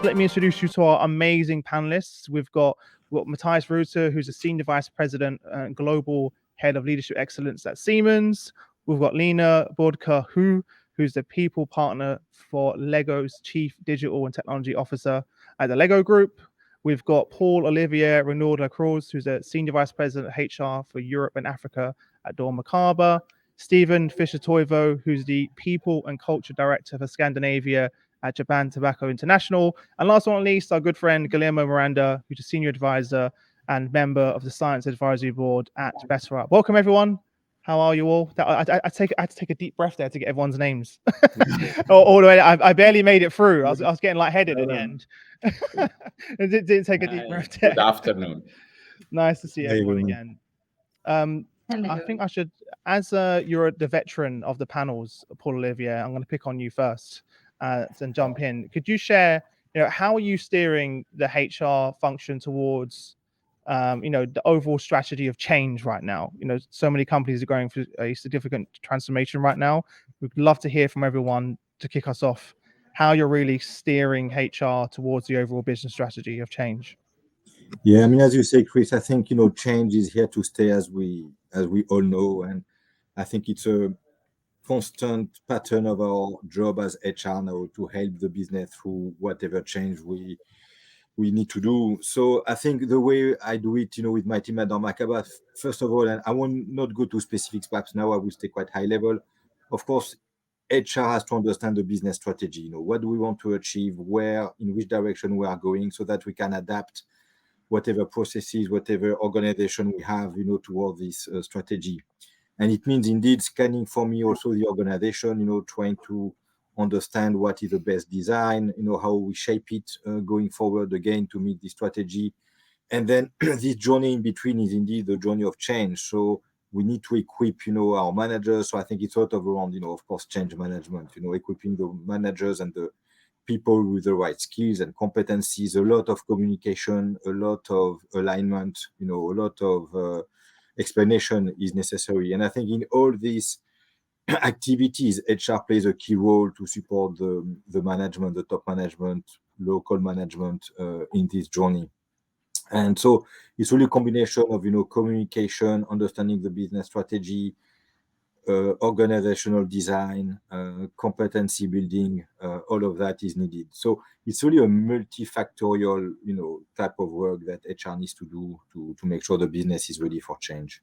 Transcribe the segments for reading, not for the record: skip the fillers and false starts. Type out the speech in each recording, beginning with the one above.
let me introduce you to our amazing panelists. We've got Matthias Reuter, who's a Senior Vice President and Global Head of Leadership Excellence at Siemens. We've got Lena Bodka, who's the People Partner for Lego's Chief Digital and Technology Officer at the Lego Group. We've got Paul-Olivier Raynaud-Lacroze, who's a Senior Vice President of HR for Europe and Africa at dormakaba. Stephen Fisher-Toivo, who's the People and Culture Director for Scandinavia at Japan Tobacco International. And last but not least, our good friend Guillermo Miranda, who's a Senior Advisor and member of the Science Advisory Board at Better. Welcome, everyone. How are you all? I had to take a deep breath there to get everyone's names. all the way, I barely made it through. I was getting lightheaded in the end. It didn't take a deep breath there. Good afternoon. Nice to see everyone again. I think I should, as you're the veteran of the panels, Paul-Olivier, I'm going to pick on you first and jump in. Could you share, how are you steering the HR function towards, the overall strategy of change right now? So many companies are going through a significant transformation right now. We'd love to hear from everyone to kick us off, how you're really steering HR towards the overall business strategy of change. Yeah, I mean, as you say, Chris, I think, change is here to stay, as we all know. And I think it's a constant pattern of our job as HR now to help the business through whatever change we need to do. So I think the way I do it, with my team at dormakaba, first of all, and I will not go to specifics perhaps now, I will stay quite high level. Of course, HR has to understand the business strategy. What do we want to achieve, in which direction we are going, so that we can adapt whatever processes, whatever organization we have, toward this strategy. And it means indeed scanning for me also the organization, trying to understand what is the best design, how we shape it going forward again to meet the strategy. And then this journey in between is indeed the journey of change. So we need to equip, our managers. So I think it's sort of around, of course, change management, equipping the managers and the people with the right skills and competencies, a lot of communication, a lot of alignment, a lot of explanation is necessary. And I think in all these activities, HR plays a key role to support the management, the top management, local management in this journey. And so it's really a combination of, communication, understanding the business strategy, organizational design, competency building, all of that is needed. So it's really a multifactorial, type of work that HR needs to do to make sure the business is ready for change.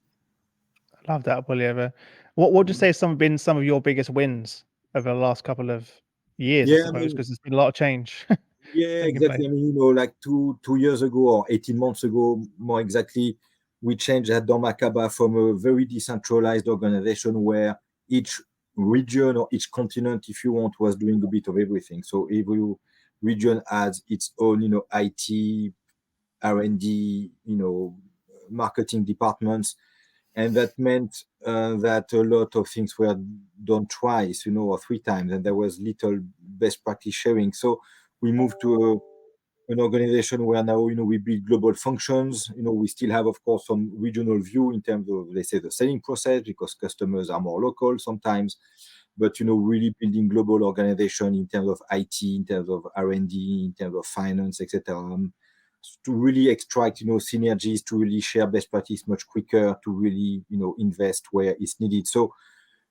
I love that, Paul-Olivier. What would you say have been some of your biggest wins over the last couple of years, I suppose, because there's been a lot of change. Yeah, exactly. I mean, like two years ago or 18 months ago, more exactly, we changed at dormakaba from a very decentralized organization where each region or each continent, if you want, was doing a bit of everything. So every region has its own, IT, R&D, marketing departments. And that meant that a lot of things were done twice, or three times, and there was little best practice sharing. So we moved to an organization where now, we build global functions. We still have, of course, some regional view in terms of, let's say, the selling process, because customers are more local sometimes. But, really building global organization in terms of IT, in terms of R&D, in terms of finance, etc., to really extract, synergies, to really share best practice much quicker, to really, invest where it's needed. So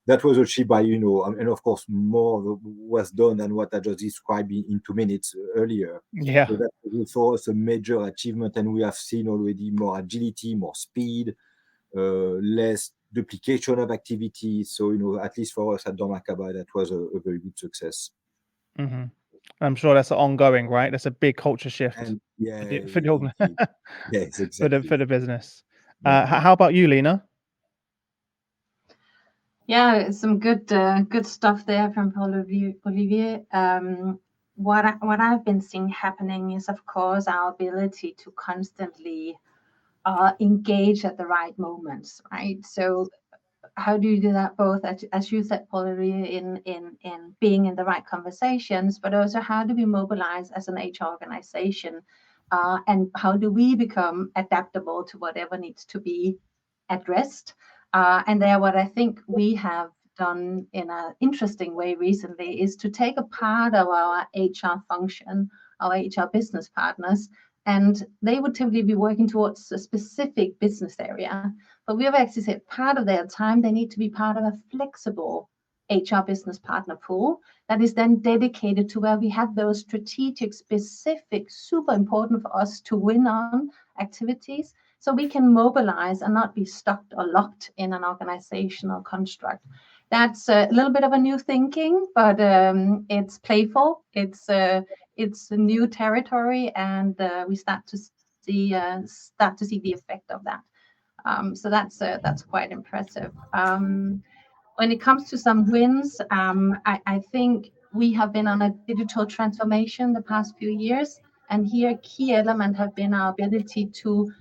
that was achieved by, and of course, more was done than what I just described in 2 minutes earlier. Yeah. So that was for us a major achievement, and we have seen already more agility, more speed, less duplication of activities. So, at least for us at dormakaba, that was a very good success. Mm-hmm. I'm sure that's ongoing, right? That's a big culture shift for the business. How about you, Lena? Yeah, some good stuff there from Paul-Olivier. What I've been seeing happening is, of course, our ability to constantly engage at the right moments, right? So how do you do that both, as you said, Paul-Olivier, in being in the right conversations, but also how do we mobilize as an HR organization, and how do we become adaptable to whatever needs to be addressed? And there, what I think we have done in an interesting way recently is to take a part of our HR function our HR business partners, and they would typically be working towards a specific business area. But we have actually said part of their time, they need to be part of a flexible HR business partner pool that is then dedicated to where we have those strategic, specific, super important for us to win on activities, so we can mobilize and not be stuck or locked in an organizational construct. That's a little bit of a new thinking, but it's playful. It's a new territory, and we start to see the effect of that. So that's quite impressive. When it comes to some wins, I think we have been on a digital transformation the past few years, and here key element have been our ability to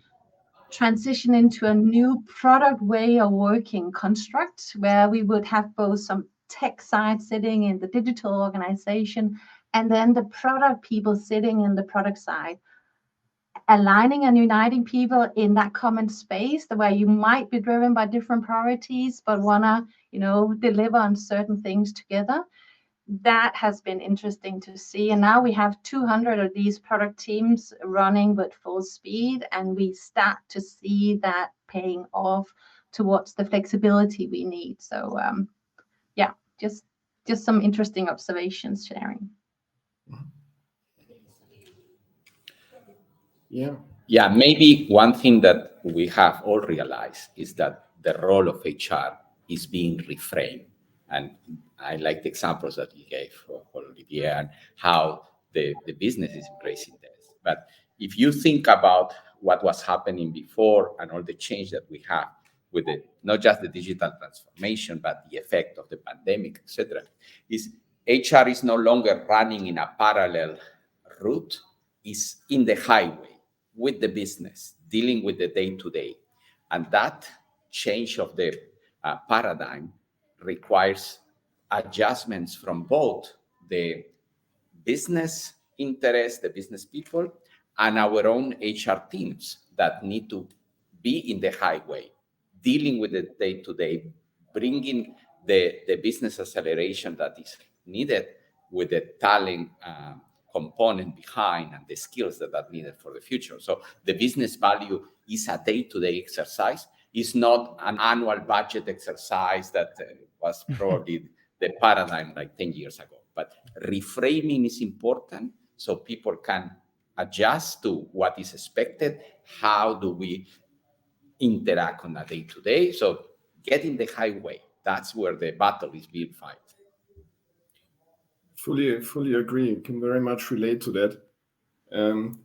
transition into a new product way of working construct, where we would have both some tech side sitting in the digital organization and then the product people sitting in the product side, aligning and uniting people in that common space, the way you might be driven by different priorities but wanna deliver on certain things together. That has been interesting to see. And now we have 200 of these product teams running with full speed, and we start to see that paying off towards the flexibility we need. So yeah, just some interesting observations sharing. Yeah, maybe one thing that we have all realized is that the role of HR is being reframed. And I like the examples that you gave for Paul-Olivier and how the business is embracing this. But if you think about what was happening before and all the change that we have with not just the digital transformation, but the effect of the pandemic, etc., is HR is no longer running in a parallel route, is in the highway with the business, dealing with the day-to-day. And that change of the paradigm requires adjustments from both the business interests, the business people, and our own HR teams that need to be in the highway, dealing with the day-to-day, bringing the business acceleration that is needed with the talent component behind and the skills that are needed for the future. So the business value is a day-to-day exercise. It's not an annual budget exercise that was probably the paradigm like 10 years ago. But reframing is important so people can adjust to what is expected. How do we interact on a day-to-day? So get in the highway. That's where the battle is being fought. Fully agree. Can very much relate to that.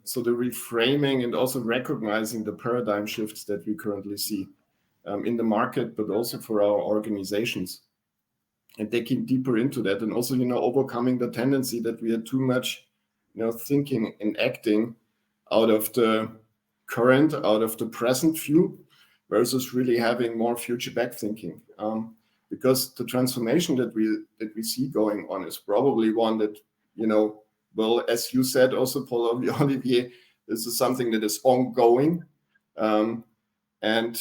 So the reframing and also recognizing the paradigm shifts that we currently see in the market, but also for our organizations, and taking deeper into that, and also overcoming the tendency that we had too much thinking and acting out of the current, out of the present view, versus really having more future back thinking. Because the transformation that we see going on is probably one that, well, as you said also, Paul-Olivier, this is something that is ongoing. And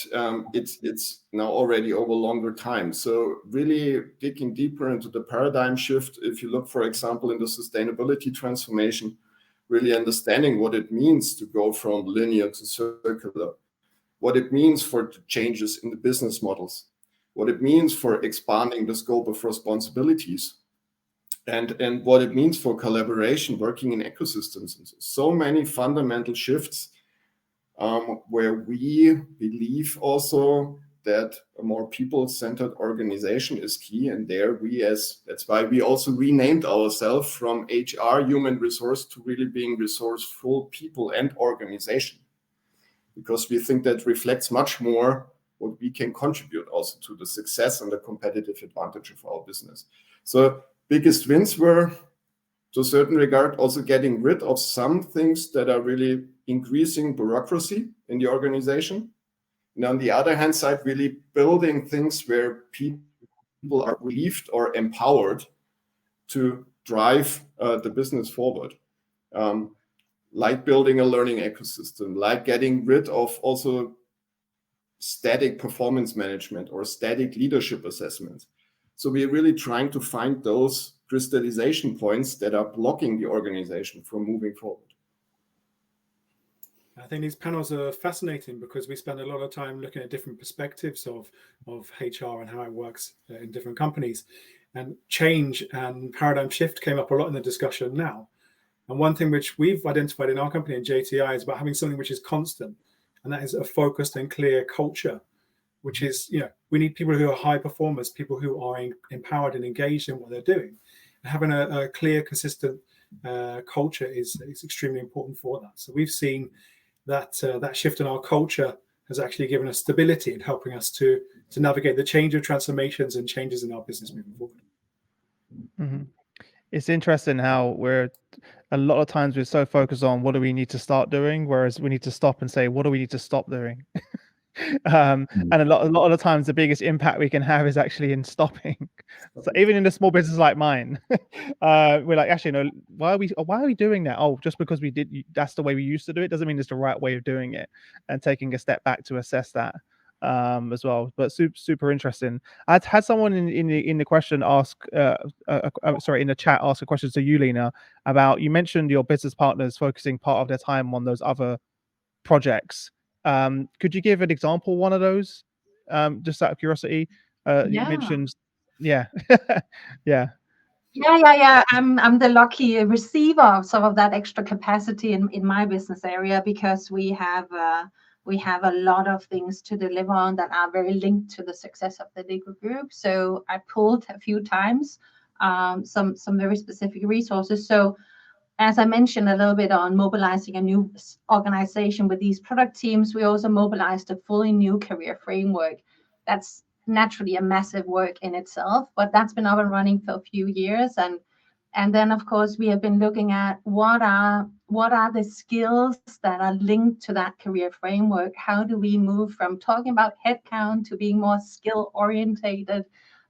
it's now already over longer time. So really digging deeper into the paradigm shift, if you look, for example, in the sustainability transformation, really understanding what it means to go from linear to circular, what it means for the changes in the business models, what it means for expanding the scope of responsibilities, and what it means for collaboration, working in ecosystems. And so many fundamental shifts where we believe also that a more people-centered organization is key. And that's why we also renamed ourselves from HR, human resource, to really being resourceful people and organization, because we think that reflects much more what we can contribute also to the success and the competitive advantage of our business. So biggest wins were, to a certain regard, also getting rid of some things that are really increasing bureaucracy in the organization. And on the other hand side, really building things where people are relieved or empowered to drive the business forward. Like building a learning ecosystem, like getting rid of also static performance management or static leadership assessments. So we're really trying to find those crystallization points that are blocking the organization from moving forward. I think these panels are fascinating because we spend a lot of time looking at different perspectives of HR and how it works in different companies. And change and paradigm shift came up a lot in the discussion now. And one thing which we've identified in our company in JTI is about having something which is constant, and that is a focused and clear culture, which is, we need people who are high performers, people who are empowered and engaged in what they're doing. And having a clear, consistent culture is extremely important for that. So we've seen that that shift in our culture has actually given us stability and helping us to navigate the change of transformations and changes in our business moving forward. Mm-hmm. It's interesting how a lot of times we're so focused on what do we need to start doing, whereas we need to stop and say, what do we need to stop doing? And a lot of the times the biggest impact we can have is actually in stopping. So even in a small business like mine, we're like, actually, no, why are we doing that? Oh, just because that's the way we used to do it doesn't mean it's the right way of doing it, and taking a step back to assess that as well. But super interesting. I'd had someone in the question ask in the chat ask a question to you, Lena, about, you mentioned your business partners focusing part of their time on those other projects. Could you give an example, one of those, just out of curiosity? You mentioned, yeah. Yeah. I'm the lucky receiver of some of that extra capacity in my business area, because we have a lot of things to deliver on that are very linked to the success of the Lego Group. So I pulled a few times some very specific resources. So as I mentioned a little bit on mobilizing a new organization with these product teams, we also mobilized a fully new career framework. That's naturally a massive work in itself, but that's been up and running for a few years. And then, of course, we have been looking at what are the skills that are linked to that career framework. How do we move from talking about headcount to being more skill orientated?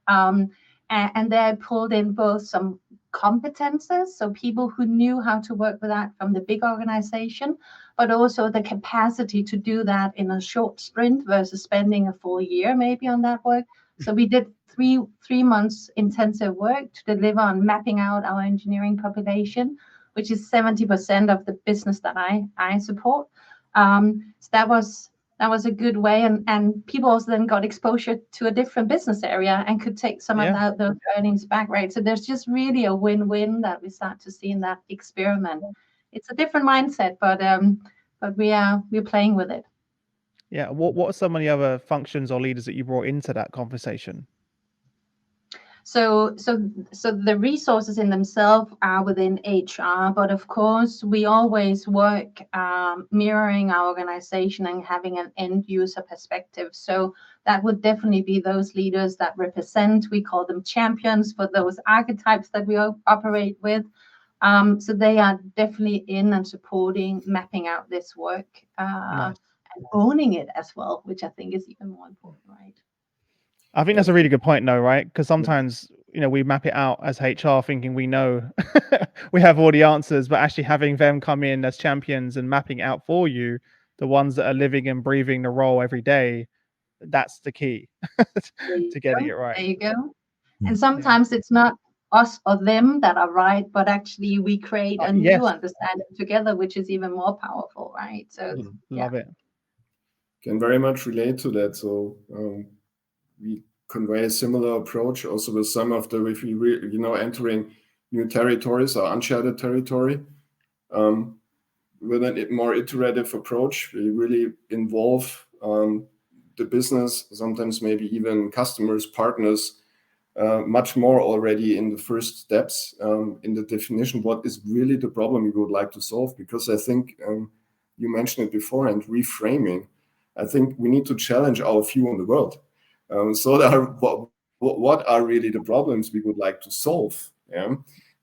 And they pulled in both some competences, so people who knew how to work with that from the big organization, but also the capacity to do that in a short sprint versus spending a full year maybe on that work. So we did three months intensive work to deliver on mapping out our engineering population, which is 70% of the business that I support. So that was a good way, and people also then got exposure to a different business area and could take some of those earnings back, right? So there's just really a win-win that we start to see in that experiment. It's a different mindset, but we're playing with it. Yeah. What are some of the other functions or leaders that you brought into that conversation? So the resources in themselves are within HR, but of course we always work mirroring our organization and having an end user perspective. So that would definitely be those leaders that represent, we call them champions for those archetypes that we operate with. So they are definitely in and supporting mapping out this work and owning it as well, which I think is even more important, right? I think that's a really good point, though, right? Because sometimes, we map it out as HR thinking we know we have all the answers, but actually having them come in as champions and mapping out for you, the ones that are living and breathing the role every day, that's the key to getting it right. There you go. And sometimes it's not us or them that are right, but actually we create a new understanding together, which is even more powerful, right? So love it. Can very much relate to that. So we convey a similar approach also with some of the, if we entering new territories or uncharted territory, with a more iterative approach. We really involve the business, sometimes maybe even customers, partners, much more already in the first steps in the definition, what is really the problem you would like to solve. Because I think you mentioned it before, and reframing, I think we need to challenge our view on the world. So what are really the problems we would like to solve? Yeah?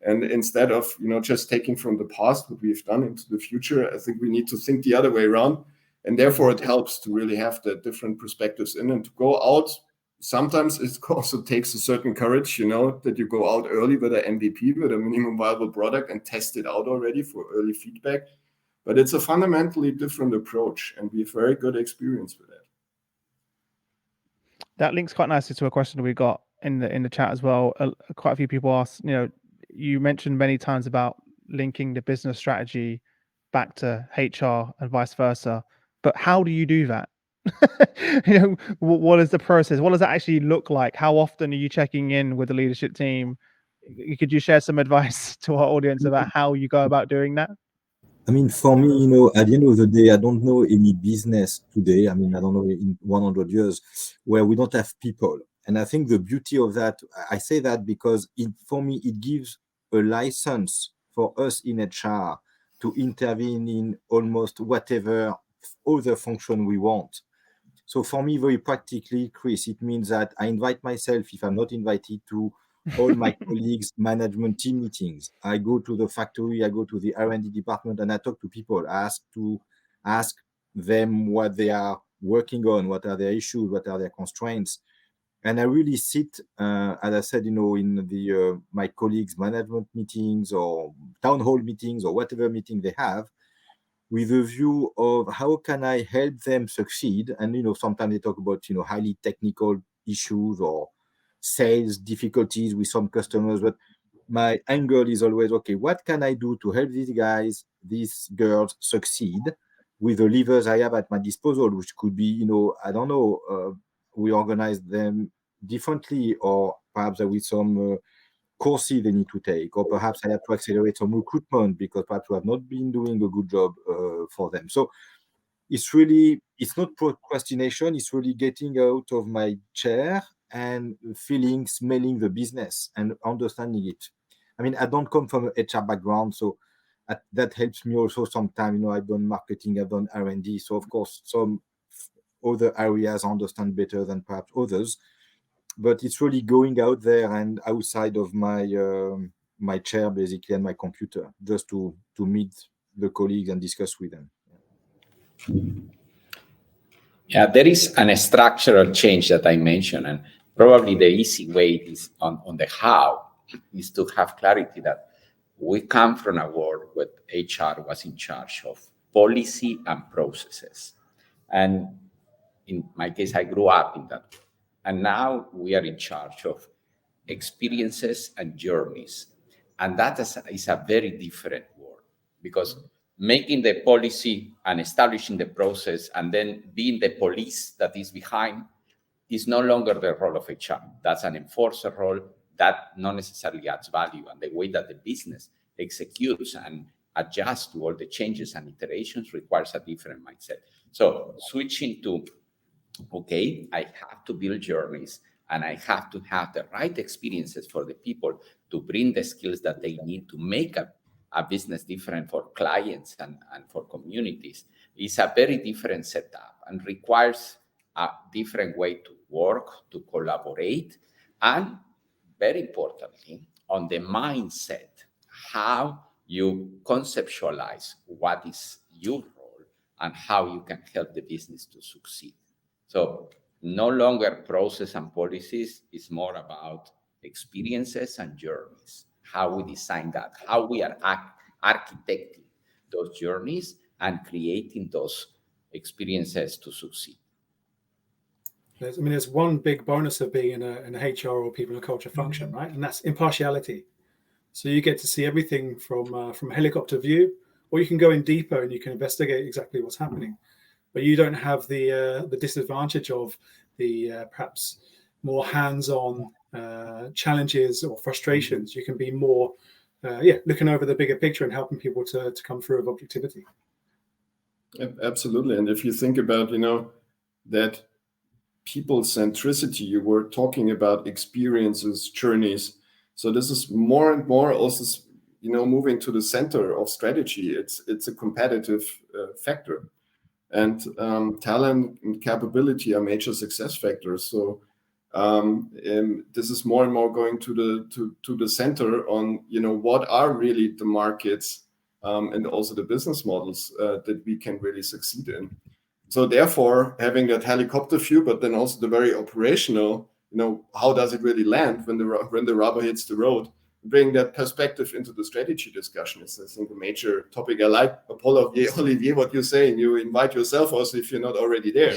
And instead of just taking from the past what we've done into the future, I think we need to think the other way around. And therefore, it helps to really have the different perspectives in and to go out. Sometimes it also takes a certain courage, that you go out early with an MVP, with a minimum viable product, and test it out already for early feedback. But it's a fundamentally different approach, and we have very good experience with that. That links quite nicely to a question we got in the chat as well. Quite a few people asked, you mentioned many times about linking the business strategy back to HR and vice versa. But how do you do that? What is the process? What does that actually look like? How often are you checking in with the leadership team? Could you share some advice to our audience about how you go about doing that? I mean, for me, at the end of the day, I don't know any business today. I mean, I don't know in 100 years where we don't have people. And I think the beauty of that, I say that because for me, it gives a license for us in HR to intervene in almost whatever other function we want. So for me, very practically, Chris, it means that I invite myself, if I'm not invited, to all my colleagues' management team meetings. I go to the factory, I go to the R&D department, and I talk to people, ask them what they are working on, what are their issues, what are their constraints. And I really sit, as I said, in the my colleagues' management meetings or town hall meetings or whatever meeting they have, with a view of how can I help them succeed. And, sometimes they talk about, highly technical issues or sales difficulties with some customers. But my angle is always, okay, what can I do to help these guys, these girls succeed with the levers I have at my disposal, which could be, I don't know, we organize them differently, or perhaps with some courses they need to take, or perhaps I have to accelerate some recruitment because perhaps we have not been doing a good job for them. So it's not procrastination, it's really getting out of my chair and smelling the business and understanding it. I mean, I don't come from an HR background, so that helps me also sometimes. I've done marketing, I've done R&D, so of course some other areas I understand better than perhaps others. But it's really going out there and outside of my my chair, basically, and my computer, just to meet the colleagues and discuss with them. Yeah, there is a structural change that I mentioned, and probably the easy way is on the how is to have clarity that we come from a world where HR was in charge of policy and processes. And in my case, I grew up in that. And now we are in charge of experiences and journeys. And that is a very different world, because making the policy and establishing the process and then being the police that is behind is no longer the role of HR. That's an enforcer role that not necessarily adds value. And the way that the business executes and adjusts to all the changes and iterations requires a different mindset. So switching to, okay, I have to build journeys and I have to have the right experiences for the people to bring the skills that they need to make a business different for clients and for communities. It's a very different setup and requires a different way to work, to collaborate, and very importantly, on the mindset, how you conceptualize what is your role and how you can help the business to succeed. So no longer process and policies, is more about experiences and journeys, how we design that, how we are architecting those journeys and creating those experiences to succeed. There's one big bonus of being in an HR or people and culture function, right? And that's impartiality. So you get to see everything from a helicopter view, or you can go in deeper and you can investigate exactly what's happening. But you don't have the disadvantage of the perhaps more hands-on challenges or frustrations. You can be more, looking over the bigger picture and helping people to come through with objectivity. Absolutely. And if you think about, that people centricity, you were talking about experiences, journeys. So this is more and more also, moving to the center of strategy. It's a competitive factor. And talent and capability are major success factors. So this is more and more going to the center on, what are really the markets and also the business models that we can really succeed in. So therefore, having that helicopter view, but then also the very operational, how does it really land when the rubber hits the road? Bring that perspective into the strategy discussion is, I think, a major topic. I like, Paul-Olivier, what you're saying. You invite yourself also if you're not already there.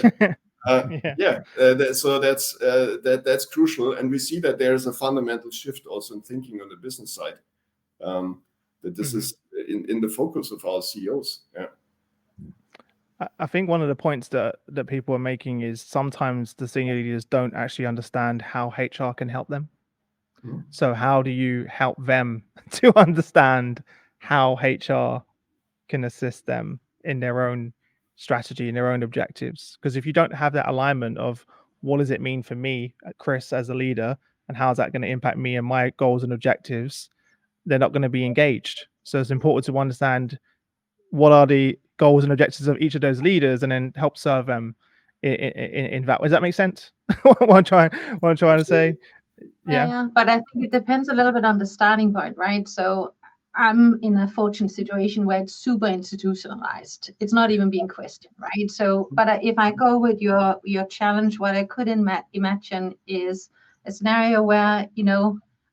So that's crucial, and we see that there is a fundamental shift also in thinking on the business side. that this is in the focus of our CEOs. Yeah. I think one of the points that people are making is sometimes the senior leaders don't actually understand how HR can help them. So how do you help them to understand how HR can assist them in their own strategy and their own objectives? Because if you don't have that alignment of what does it mean for me, Chris, as a leader, and how is that going to impact me and my goals and objectives, they're not going to be engaged. So it's important to understand what are the goals and objectives of each of those leaders, and then help serve them in that. Does that make sense? what I'm trying to say. Yeah, but I think it depends a little bit on the starting point, right? So I'm in a fortunate situation where it's super institutionalized. It's not even being questioned, right? So, but if I go with your challenge, what I could imagine is a scenario where,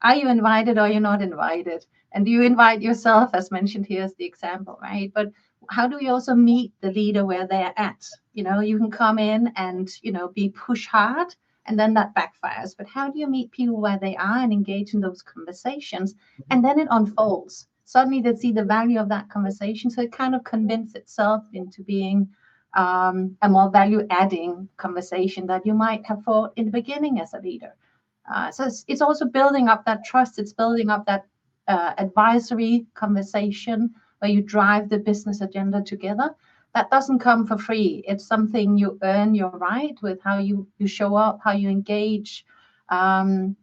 are you invited or you're not invited? And do you invite yourself, as mentioned here as the example, right? But how do we also meet the leader where they're at? You can come in and, be push hard, and then that backfires. But how do you meet people where they are and engage in those conversations? And then it unfolds. Suddenly they see the value of that conversation. So it kind of convinces itself into being a more value-adding conversation that you might have thought in the beginning as a leader. So it's also building up that trust. It's building up that advisory conversation where you drive the business agenda together. That doesn't come for free. It's something you earn your right with how you show up, how you engage, how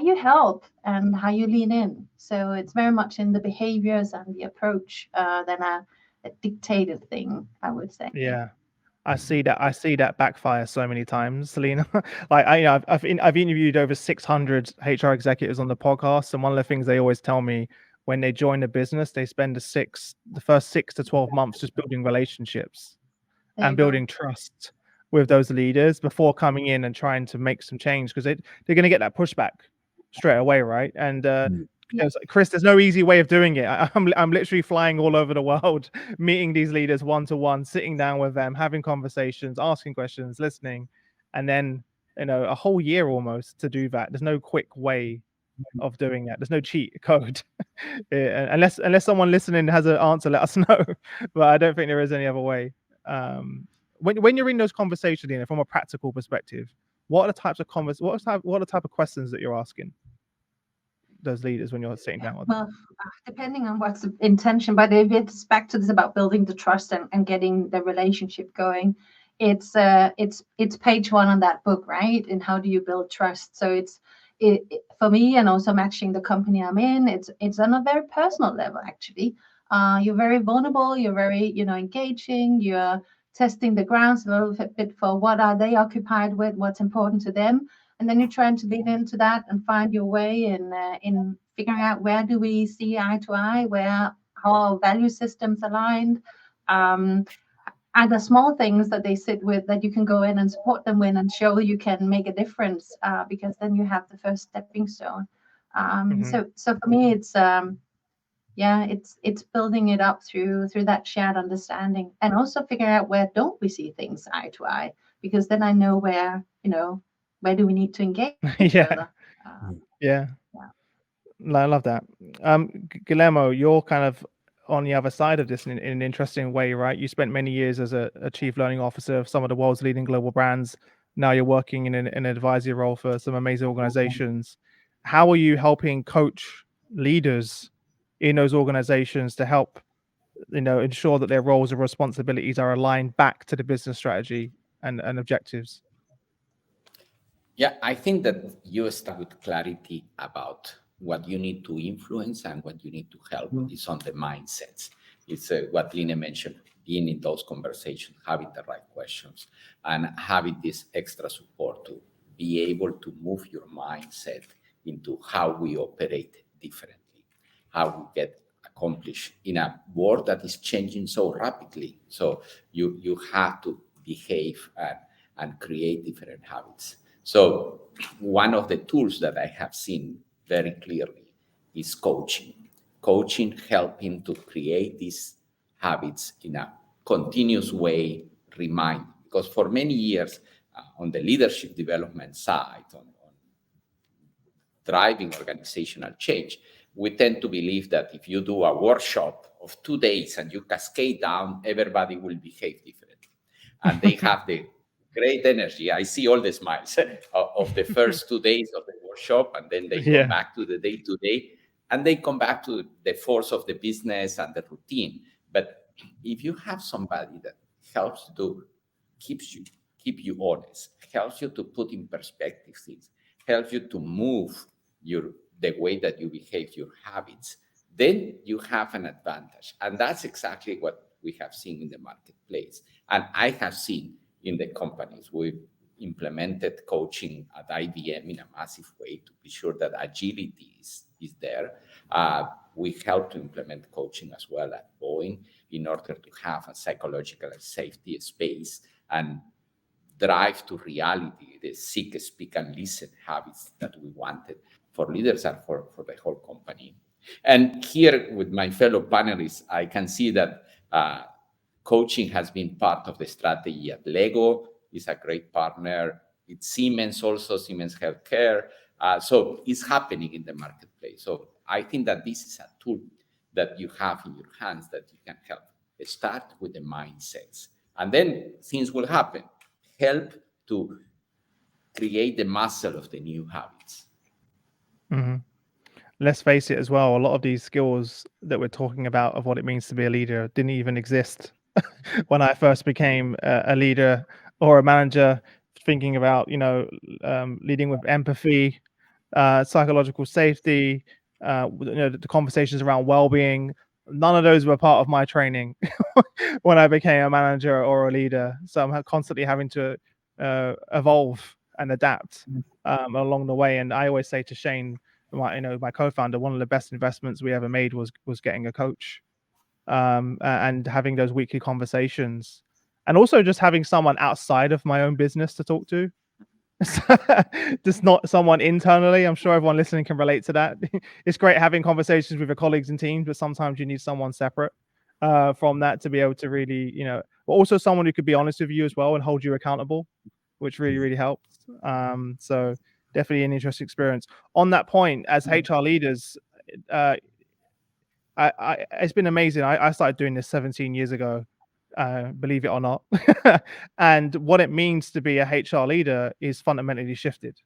you help, and how you lean in. So it's very much in the behaviors and the approach than a dictated thing, I would say. Yeah. I see that backfire so many times, Selena. Like I've interviewed over 600 HR executives on the podcast, and one of the things they always tell me when they join a business, they spend the first 6 to 12 months just building relationships and building trust with those leaders before coming in and trying to make some change, because they're going to get that pushback straight away, right? And Chris, there's no easy way of doing it. I'm literally flying all over the world, meeting these leaders one-to-one, sitting down with them, having conversations, asking questions, listening, and then a whole year almost to do that. There's no quick way of doing that. There's no cheat code. unless someone listening has an answer, let us know. But I don't think there is any other way. When you're in those conversations, from a practical perspective, what are the type of questions that you're asking those leaders when you're sitting down with them? Well, depending on what's the intention, but if it's back to this about building the trust and getting the relationship going, it's page 1 on that book, right? And how do you build trust? So it's for me, and also matching the company I'm in, it's on a very personal level, actually. You're very vulnerable, you're very engaging, you're testing the grounds a little bit for what are they occupied with, what's important to them. And then you're trying to lean into that and find your way in figuring out where do we see eye to eye, how our value systems aligned. Are the small things that they sit with that you can go in and support them with and show you can make a difference, because then you have the first stepping stone. So for me, it's building it up through that shared understanding, and also figuring out where don't we see things eye to eye, because then I know where do we need to engage further. Yeah. I love that. Guillermo, you're kind of on the other side of this in an interesting way, right? You spent many years as a chief learning officer of some of the world's leading global brands. Now you're working in an advisory role for some amazing organizations. How are you helping coach leaders in those organizations to help ensure that their roles and responsibilities are aligned back to the business strategy and objectives? Yeah, I think that you start with clarity about what you need to influence and what you need to help is on the mindsets. It's what Line mentioned, being in those conversations, having the right questions, and having this extra support to be able to move your mindset into how we operate differently, how we get accomplished in a world that is changing so rapidly. So you have to behave and create different habits. So one of the tools that I have seen very clearly is coaching helping to create these habits in a continuous way, because for many years on the leadership development side, on driving organizational change, we tend to believe that if you do a workshop of 2 days and you cascade down, everybody will behave differently. And they have the great energy. I see all the smiles of the first 2 days of the workshop, and then they go back to the day-to-day, and they come back to the force of the business and the routine. But if you have somebody that helps to keep you honest, helps you to put in perspective things, helps you to move the way that you behave, your habits, then you have an advantage. And that's exactly what we have seen in the marketplace. And I have seen in the companies. We've implemented coaching at IBM in a massive way to be sure that agility is there. We help to implement coaching as well at Boeing in order to have a psychological safety space and drive to reality the seek, speak, and listen habits that we wanted for leaders and for the whole company. And here with my fellow panelists, I can see that coaching has been part of the strategy at Lego. It's a great partner. It's Siemens also, Siemens Healthcare. So it's happening in the marketplace. So I think that this is a tool that you have in your hands that you can help. Start with the mindsets. And then things will happen. Help to create the muscle of the new habits. Mm-hmm. Let's face it as well, a lot of these skills that we're talking about of what it means to be a leader didn't even exist when I first became a leader or a manager, thinking about, leading with empathy, psychological safety, the conversations around well-being. None of those were part of my training when I became a manager or a leader. So I'm constantly having to evolve and adapt along the way. And I always say to Shane, my co-founder, one of the best investments we ever made was getting a coach, and having those weekly conversations, and also just having someone outside of my own business to talk to. Just not someone internally. I'm sure everyone listening can relate to that. It's great having conversations with your colleagues and teams, but sometimes you need someone separate from that to be able to really, but also someone who could be honest with you as well and hold you accountable, which really, really helps. So definitely an interesting experience. On that point, as HR leaders, it's been amazing. I started doing this 17 years ago, believe it or not. And what it means to be a HR leader is fundamentally shifted.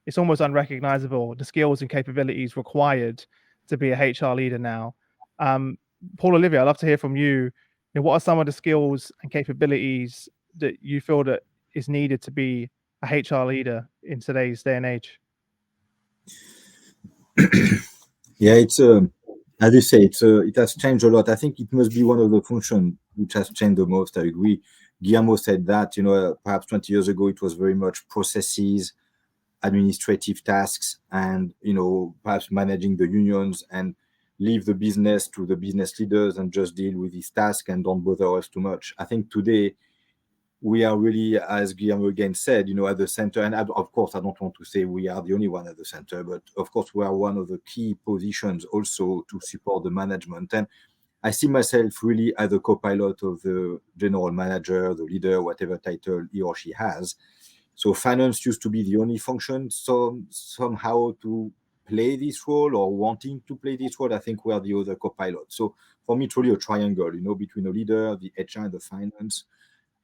It's almost unrecognizable, the skills and capabilities required to be a HR leader now. Paul-Olivier, I'd love to hear from you. What are some of the skills and capabilities that you feel that is needed to be a HR leader in today's day and age? Yeah, it's as you say, it has changed a lot. I think it must be one of the functions which has changed the most. I agree. Guillermo said that, perhaps 20 years ago, it was very much processes, administrative tasks, and, perhaps managing the unions and leave the business to the business leaders and just deal with this task and don't bother us too much. I think today we are really, as Guillermo again said, at the center. And of course, I don't want to say we are the only one at the center, but of course, we are one of the key positions also to support the management. And I see myself really as a co-pilot of the general manager, the leader, whatever title he or she has. So finance used to be the only function somehow to play this role or wanting to play this role. I think we are the other co-pilot. So for me, it's really a triangle, between the leader, the HR, and the finance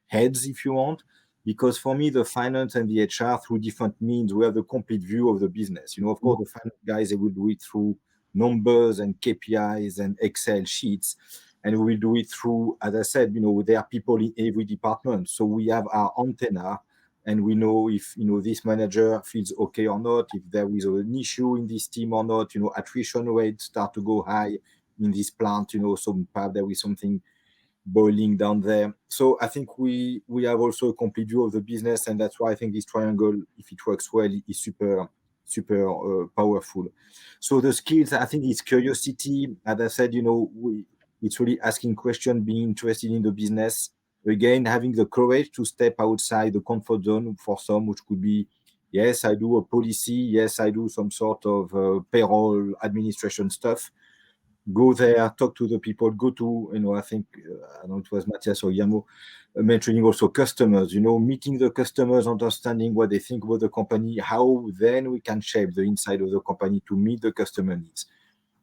heads, if you want, because for me, the finance and the HR, through different means, we have the complete view of the business. Of course, the finance guys, they will do it through numbers and KPIs and Excel sheets, and we will do it through, as I said, there are people in every department. So we have our antenna, and we know if, this manager feels okay or not, if there is an issue in this team or not, attrition rates start to go high in this plant, so perhaps there is something boiling down there. So I think we have also a complete view of the business, and that's why I think this triangle, if it works well, is super powerful. So the skills, I think, it's curiosity. As I said, it's really asking questions, being interested in the business. Again, having the courage to step outside the comfort zone for some, which could be, yes, I do a policy, yes, I do some sort of payroll administration stuff. go there, talk to the people, go to, I think, I don't know, it was Matthias or Yamo mentioning also customers, meeting the customers, understanding what they think about the company, how then we can shape the inside of the company to meet the customer needs.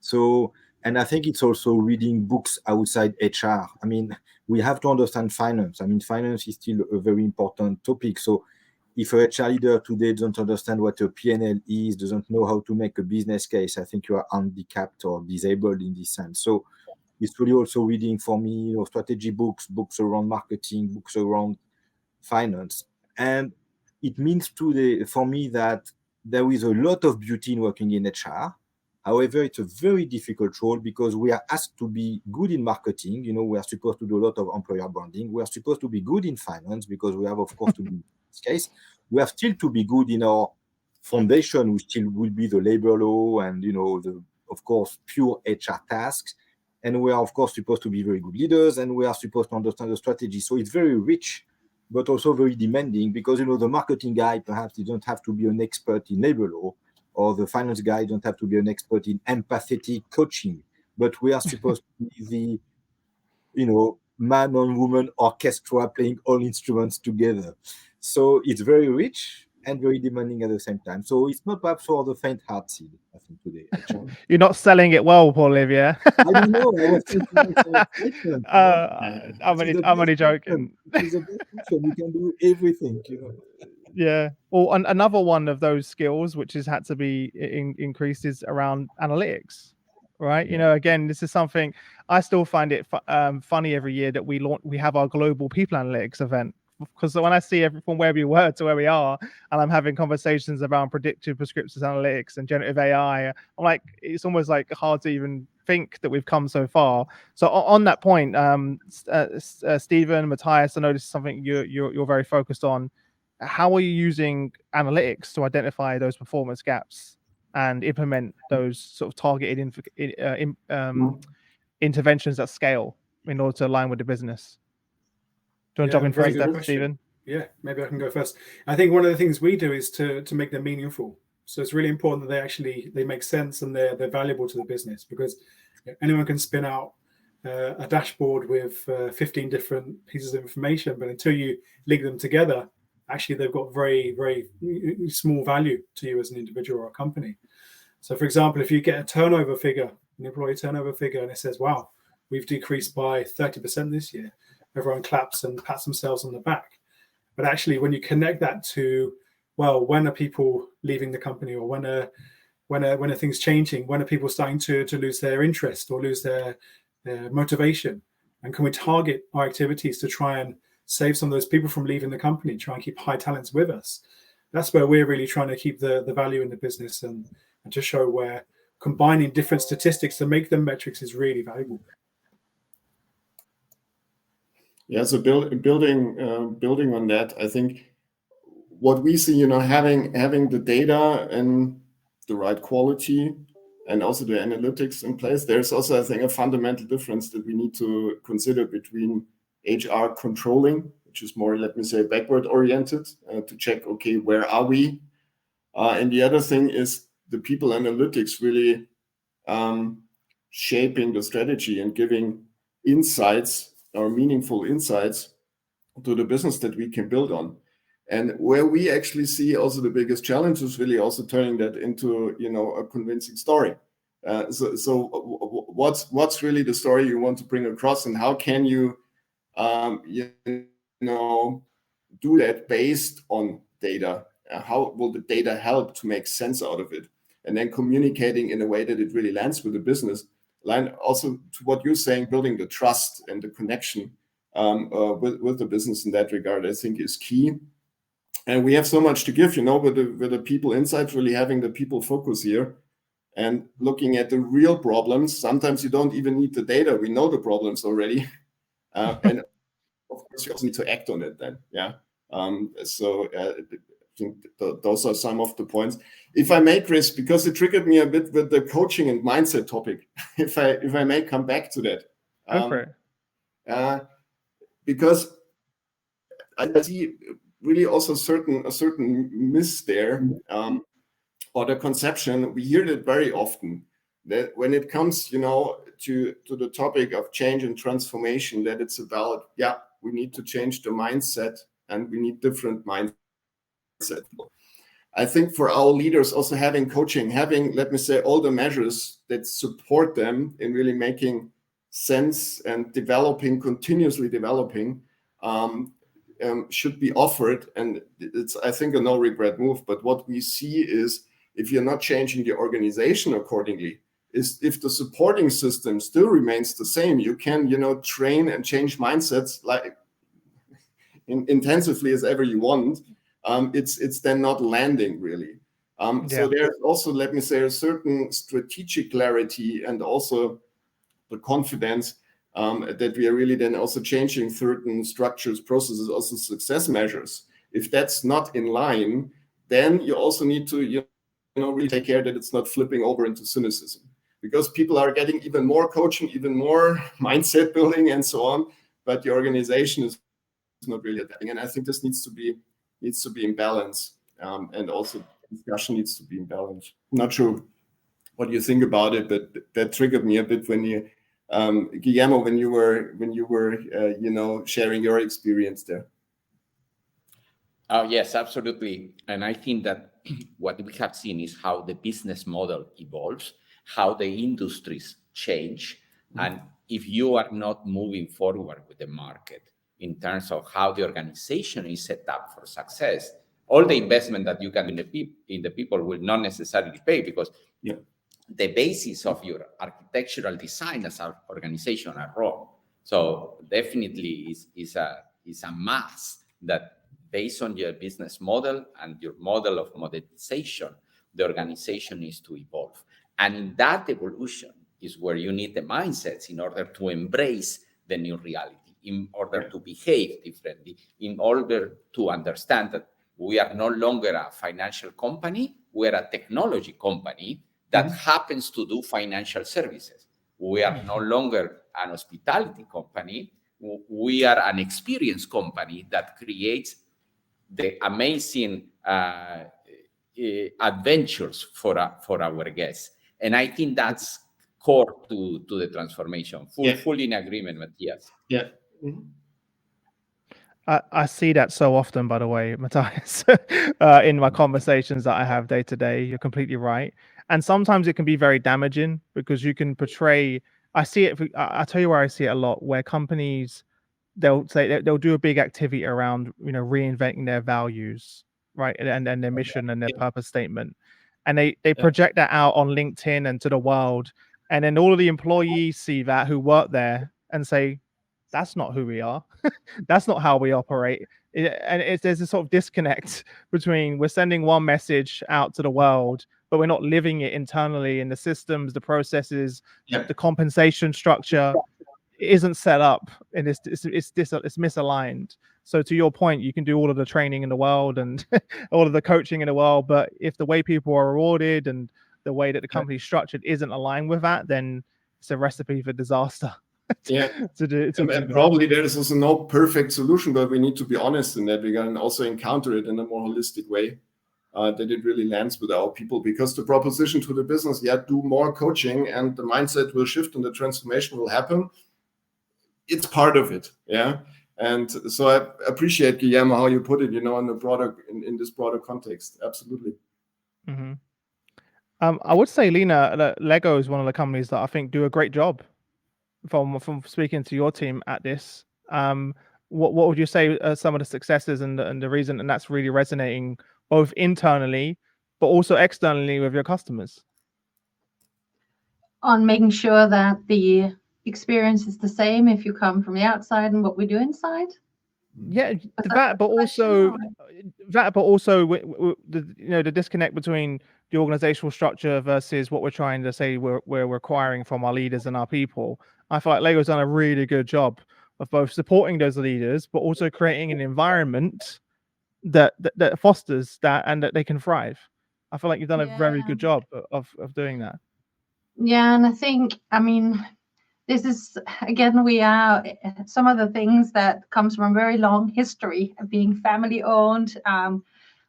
So, and I think it's also reading books outside HR. I mean, we have to understand finance. I mean, finance is still a very important topic. So if a HR leader today doesn't understand what a P&L is, doesn't know how to make a business case, I think you are handicapped or disabled in this sense. So it's really also reading for me, strategy books around marketing, books around finance. And it means today for me that there is a lot of beauty in working in HR. However, it's a very difficult role because we are asked to be good in marketing. We are supposed to do a lot of employer branding. We are supposed to be good in finance because we have, of course, to be in this case. We have still to be good in our foundation, which still will be the labor law and, of course, pure HR tasks. And we are, of course, supposed to be very good leaders, and we are supposed to understand the strategy. So it's very rich, but also very demanding because, the marketing guy, perhaps he don't have to be an expert in labor law, or the finance guy don't have to be an expert in empathetic coaching, but we are supposed to be the, man and woman orchestra playing all instruments together. So it's very rich and very demanding at the same time. So it's not perhaps for the faint-hearted, I think, today. You're not selling it well, Paul-Olivier. I don't know. I was thinking I'm only joking. It's a best function. You can do everything. Yeah. Well, another one of those skills which has had to be increased is around analytics, right? Again, this is something I still find it funny every year that we have our global people analytics event, because when I see from where we were to where we are, and I'm having conversations around predictive prescriptive analytics and generative AI, I'm like, it's almost like hard to even think that we've come so far. So on that point, Stephen, Matthias, I know this is something you're very focused on. How are you using analytics to identify those performance gaps and implement those sort of targeted interventions at scale in order to align with the business? Do you want to jump in first, Stephen? Yeah, maybe I can go first. I think one of the things we do is to make them meaningful. So it's really important that they make sense and they're valuable to the business, because anyone can spin out a dashboard with 15 different pieces of information, but until you link them together, actually they've got very, very small value to you as an individual or a company. So for example, if you get a turnover figure, an employee turnover figure, and it says, wow, we've decreased by 30% this year, everyone claps and pats themselves on the back. But actually, when you connect that to, well, when are people leaving the company, or when are things changing? When are people starting to lose their interest or lose their motivation? And can we target our activities to try and save some of those people from leaving the company, try and keep high talents with us? That's where we're really trying to keep the value in the business and to show where combining different statistics to make them metrics is really valuable. Yeah, so building on that, I think what we see, having the data and the right quality and also the analytics in place, there's also, I think, a fundamental difference that we need to consider between HR controlling, which is more, let me say, backward oriented, to check, okay, where are we? And the other thing is the people analytics really shaping the strategy and giving insights or meaningful insights to the business that we can build on. And where we actually see also the biggest challenge is really also turning that into, a convincing story. So what's really the story you want to bring across, and how can you, do that based on data? How will the data help to make sense out of it? And then communicating in a way that it really lands with the business. Also to what you're saying, building the trust and the connection with the business in that regard, I think is key. And we have so much to give, with the people insights, really having the people focus here and looking at the real problems. Sometimes you don't even need the data. We know the problems already. And of course, you also need to act on it then. Yeah. So I think those are some of the points. If I may, Chris, because it triggered me a bit with the coaching and mindset topic, if I may come back to that. Go for it. Because I see really also a certain miss there, or the conception. We hear that very often that when it comes, to the topic of change and transformation, that it's about, we need to change the mindset and we need different mindset. I think for our leaders, also having coaching, having, let me say, all the measures that support them in really making sense and continuously developing, should be offered. And it's, I think, a no regret move. But what we see is, if you're not changing the organization accordingly, is if the supporting system still remains the same, you can, train and change mindsets like intensively as ever you want. It's then not landing really. So there's also, let me say, a certain strategic clarity and also the confidence that we are really then also changing certain structures, processes, also success measures. If that's not in line, then you also need to really take care that it's not flipping over into cynicism, because people are getting even more coaching, even more mindset building and so on, but the organization is not really adapting. And I think this needs to be in balance, and also discussion needs to be in balance. I'm not sure what you think about it, but that triggered me a bit when you, Guillermo, when you were sharing your experience there. Oh, yes, absolutely. And I think that what we have seen is how the business model evolves, how the industries change. And if you are not moving forward with the market in terms of how the organization is set up for success, all the investment that you can in the people will not necessarily pay, because the basis of your architectural design as an organization are wrong. So definitely is a must that, based on your business model and your model of monetization, the organization needs to evolve. And in that evolution is where you need the mindsets in order to embrace the new reality, in order to behave differently, in order to understand that we are no longer a financial company, we're a technology company that happens to do financial services. We are no longer an hospitality company, we are an experience company that creates the amazing adventures for our guests. And I think that's core to the transformation. Fully in agreement, Matthias. Yeah. I see that so often, by the way, Matthias, in my conversations that I have day to day. You're completely right. And sometimes it can be very damaging, because you can portray, I see it, I'll tell you where I see it a lot, where companies, they'll do a big activity around, reinventing their values, right? And their mission and their purpose statement. And they project that out on LinkedIn and to the world. And then all of the employees see that who work there and say, that's not who we are. That's not how we operate. There's a sort of disconnect between, we're sending one message out to the world, but we're not living it internally in the systems, the processes, the compensation structure isn't set up, and it's misaligned. So to your point, you can do all of the training in the world and all of the coaching in the world, but if the way people are rewarded and the way that the company's structured isn't aligned with that, then it's a recipe for disaster. And probably there is also no perfect solution, but we need to be honest in that regard and also encounter it in a more holistic way, that it really lands with our people. Because the proposition to the business, do more coaching and the mindset will shift and the transformation will happen. It's part of it, And so I appreciate, Guillermo, how you put it, in the broader, in this broader context. Absolutely. Mm-hmm. I would say, Lena, Lego is one of the companies that I think do a great job. From speaking to your team at this, what would you say are some of the successes and the reason, and that's really resonating both internally but also externally with your customers? On making sure that the experience is the same if you come from the outside and what we do inside. Yeah, that, but also the disconnect between the organizational structure versus what we're trying to say we're requiring from our leaders and our people. I feel like Lego's done a really good job of both supporting those leaders, but also creating an environment that fosters that and that they can thrive. I feel like you've done a very good job of doing that. Yeah, and I think, this is, again, we are some of the things that comes from a very long history of being family owned.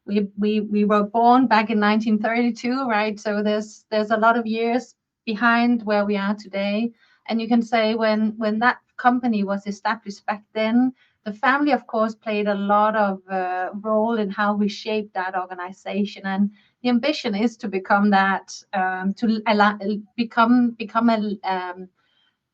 We were born back in 1932, right? So there's a lot of years behind where we are today. And you can say when that company was established back then, the family, of course, played a lot of role in how we shaped that organization. And the ambition is to become that, become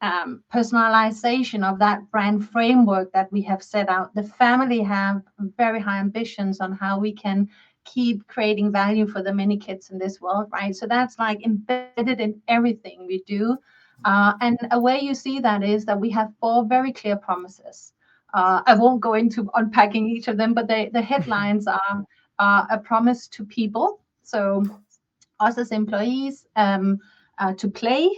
a personalization of that brand framework that we have set out. The family have very high ambitions on how we can keep creating value for the many kids in this world, right? So that's like embedded in everything we do. And a way you see that is that we have 4 very clear promises. I won't go into unpacking each of them, but the headlines are a promise to people. So us as employees, to play,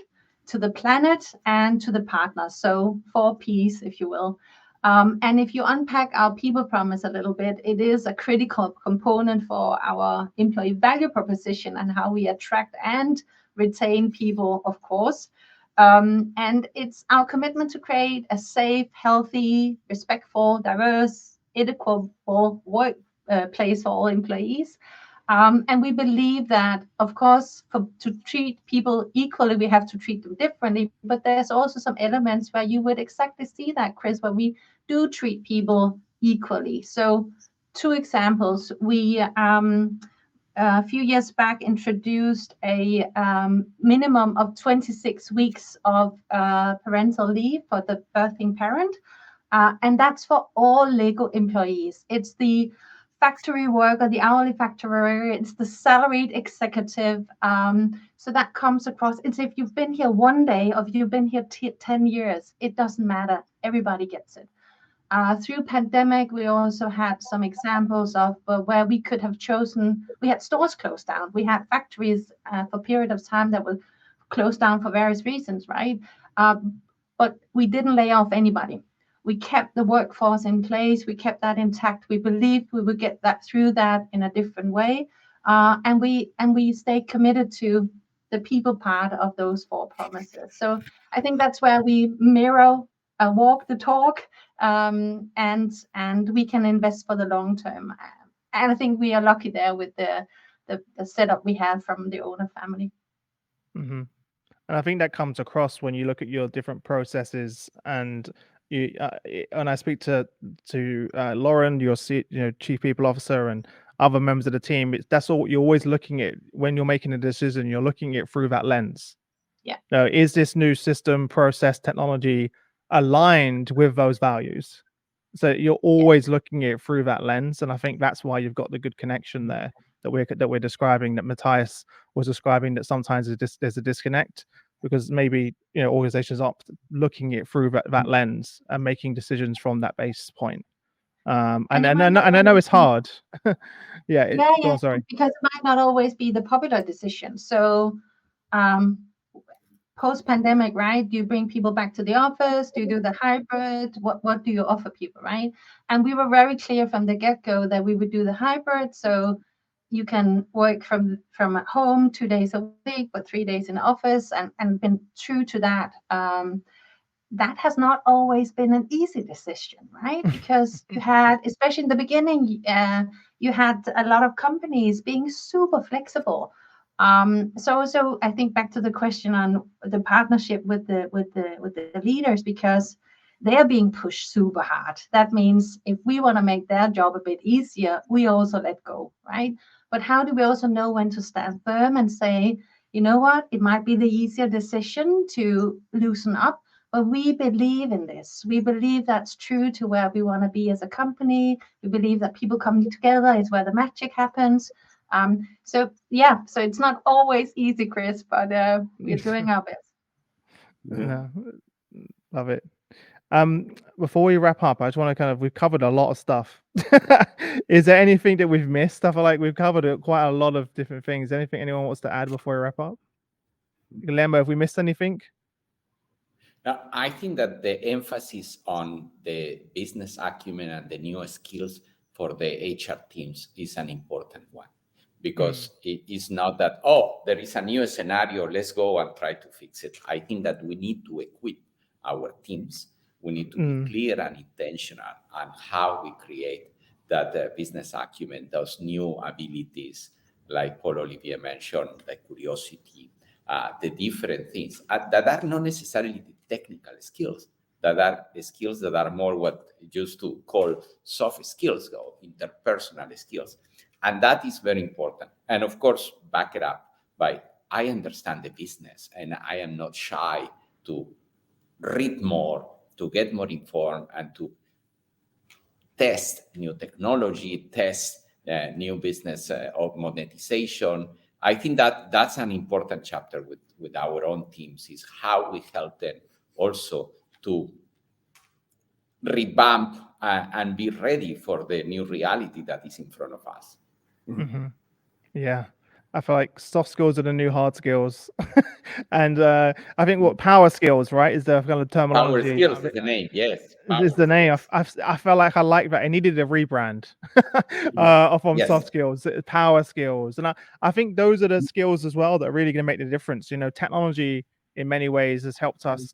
to the planet, and to the partners. So 4 Ps, if you will. And if you unpack our people promise a little bit, it is a critical component for our employee value proposition and how we attract and retain people, of course. And it's our commitment to create a safe, healthy, respectful, diverse, equitable workplace for all employees. And we believe that, of course, to treat people equally, we have to treat them differently. But there's also some elements where you would exactly see that, Chris, where we do treat people equally. So 2 examples. We, a few years back, introduced a minimum of 26 weeks of parental leave for the birthing parent. And that's for all Lego employees. It's the factory worker, the hourly factory worker, it's the salaried executive. So that comes across. It's if you've been here 1 day or if you've been here 10 years, it doesn't matter. Everybody gets it. Through pandemic, we also had some examples of where we could have chosen. We had stores closed down. We had factories for a period of time that were closed down for various reasons, right? But we didn't lay off anybody. We kept the workforce in place. We kept that intact. We believed we would get that through that in a different way. And we stayed committed to the people part of those 4 promises. So I think that's where we mirror, walk the talk, and we can invest for the long term. And I think we are lucky there with the setup we have from the owner family. Mm-hmm. And I think that comes across when you look at your different processes. And you, when I speak to Lauren, your chief people officer, and other members of the team, that's all you're always looking at when you're making a decision. You're looking at it through that lens. Yeah. Now, is this new system, process, technology aligned with those values? So you're always looking at it through that lens, and I think that's why you've got the good connection there that we're describing, that Matthias was describing, that sometimes there's a disconnect because maybe organizations aren't looking at it through that lens and making decisions from that base point. And I know it's hard. Yeah. Go on, sorry. Because it might not always be the popular decision. So post-pandemic, right? Do you bring people back to the office? Do you do the hybrid? What do you offer people, right? And we were very clear from the get-go that we would do the hybrid. So you can work from home 2 days a week, but 3 days in the office, and been true to that. That has not always been an easy decision, right? Because you had, especially in the beginning, you had a lot of companies being super flexible. So I think back to the question on the partnership with the leaders, because they're being pushed super hard. That means if we want to make their job a bit easier, we also let go, right? But how do we also know when to stand firm and say, you know what, it might be the easier decision to loosen up, but we believe in this. We believe that's true to where we want to be as a company. We believe that people coming together is where the magic happens. So it's not always easy, Chris, but we're doing our best. No, love it. Before we wrap up, I just want to we've covered a lot of stuff. Is there anything that we've missed? I feel like we've covered quite a lot of different things. Anything anyone wants to add before we wrap up? Guillermo, have we missed anything? I think that the emphasis on the business acumen and the new skills for the HR teams is an important one, because it is not that, there is a new scenario, let's go and try to fix it. I think that we need to equip our teams. We need to be clear and intentional on how we create that business acumen, those new abilities, like Paul-Olivier mentioned, the curiosity, the different things that are not necessarily the technical skills, that are skills that are more what used to call soft skills or interpersonal skills. And that is very important. And of course, back it up by, I understand the business and I am not shy to read more, to get more informed, and to test new technology, test new business of monetization. I think that that's an important chapter with our own teams, is how we help them also to revamp and be ready for the new reality that is in front of us. Mm-hmm. Yeah, I feel like soft skills are the new hard skills. And I think what power skills, right, is the kind of terminology. Power skills is the name, yes. Is the name. I felt like I like that. It needed a rebrand from Yes. soft skills, power skills. And I think those are the skills as well that are really going to make the difference. You know, technology in many ways has helped us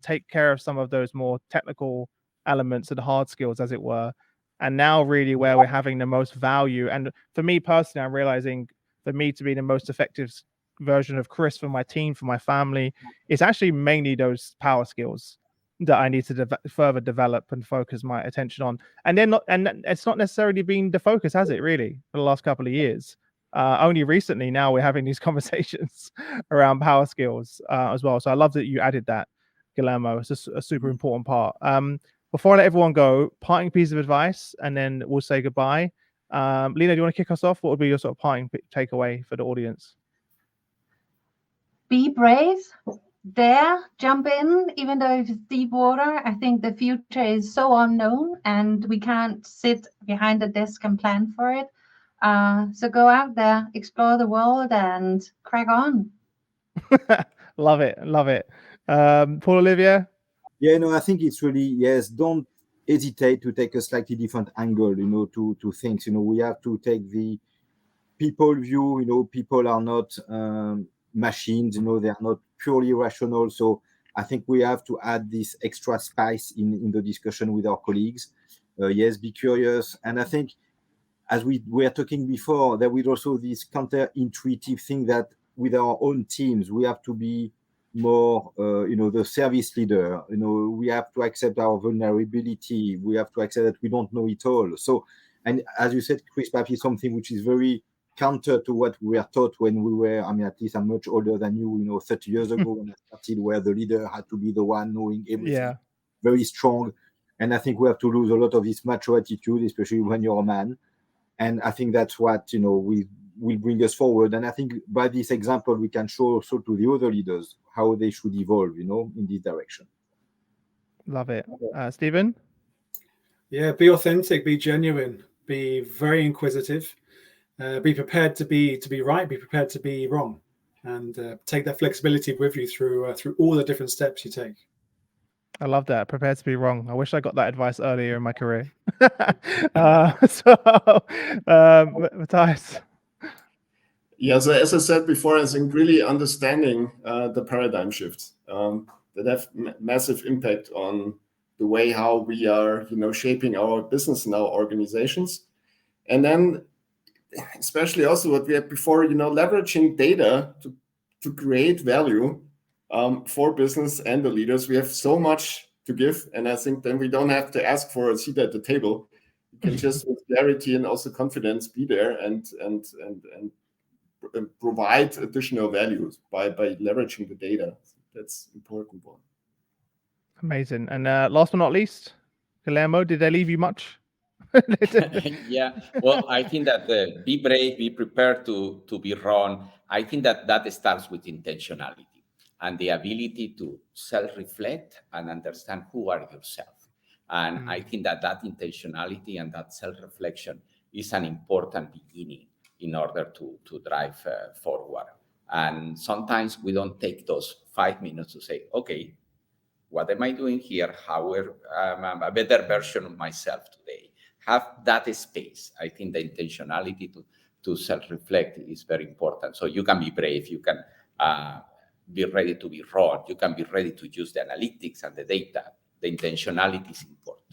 take care of some of those more technical elements of the hard skills, as it were. And now really where we're having the most value. And for me personally, I'm realizing for me to be the most effective version of Chris for my team, for my family, it's actually mainly those power skills that I need to further develop and focus my attention on. And then it's not necessarily been the focus, has it, really, for the last couple of years? Only recently now we're having these conversations around power skills as well. So I love that you added that, Guillermo. It's just a super important part. Before I let everyone go, parting piece of advice, and then we'll say goodbye. Lena, do you want to kick us off? What would be your sort of parting takeaway for the audience? Be brave, dare, jump in, even though it's deep water. I think the future is so unknown and we can't sit behind a desk and plan for it. So go out there, explore the world, and crack on. Love it. Paul-Olivier? Yeah, no, I think it's really, yes, don't hesitate to take a slightly different angle, to things. We have to take the people view. People are not machines, they are not purely rational. So I think we have to add this extra spice in the discussion with our colleagues. Yes, be curious. And I think, as we were talking before, there was also this counterintuitive thing that with our own teams, we have to be more, the service leader. We have to accept our vulnerability. We have to accept that we don't know it all. So, and as you said, Chris, perhaps is something which is very counter to what we were taught when we were, at least I'm much older than you, 30 years ago when I started, where the leader had to be the one knowing everything, very strong. And I think we have to lose a lot of this macho attitude, especially when you're a man. And I think that's what, will bring us forward. And I think by this example, we can show also to the other leaders how they should evolve, in this direction. Love it. Stephen? Yeah, be authentic, be genuine, be very inquisitive. Be prepared to be right, be prepared to be wrong, and take that flexibility with you through all the different steps you take. I love that. Prepared to be wrong. I wish I got that advice earlier in my career. Matthias. Yeah, so as I said before, I think really understanding the paradigm shifts that have massive impact on the way how we are, shaping our business and our organizations. And then especially also what we had before, leveraging data to create value for business and the leaders. We have so much to give, and I think then we don't have to ask for a seat at the table. You can just with clarity and also confidence be there and provide additional values by leveraging the data. That's important one. Amazing. And last but not least, Guillermo, did they leave you much? Yeah, well, I think that be brave, be prepared to be wrong. I think that starts with intentionality and the ability to self-reflect and understand who are yourself. And I think that intentionality and that self-reflection is an important beginning in order to drive forward. And sometimes we don't take those 5 minutes to say, okay, what am I doing here? How am I a better version of myself today? Have that space. I think the intentionality to self-reflect is very important. So you can be brave, you can be ready to be wrong, you can be ready to use the analytics and the data. The intentionality is important.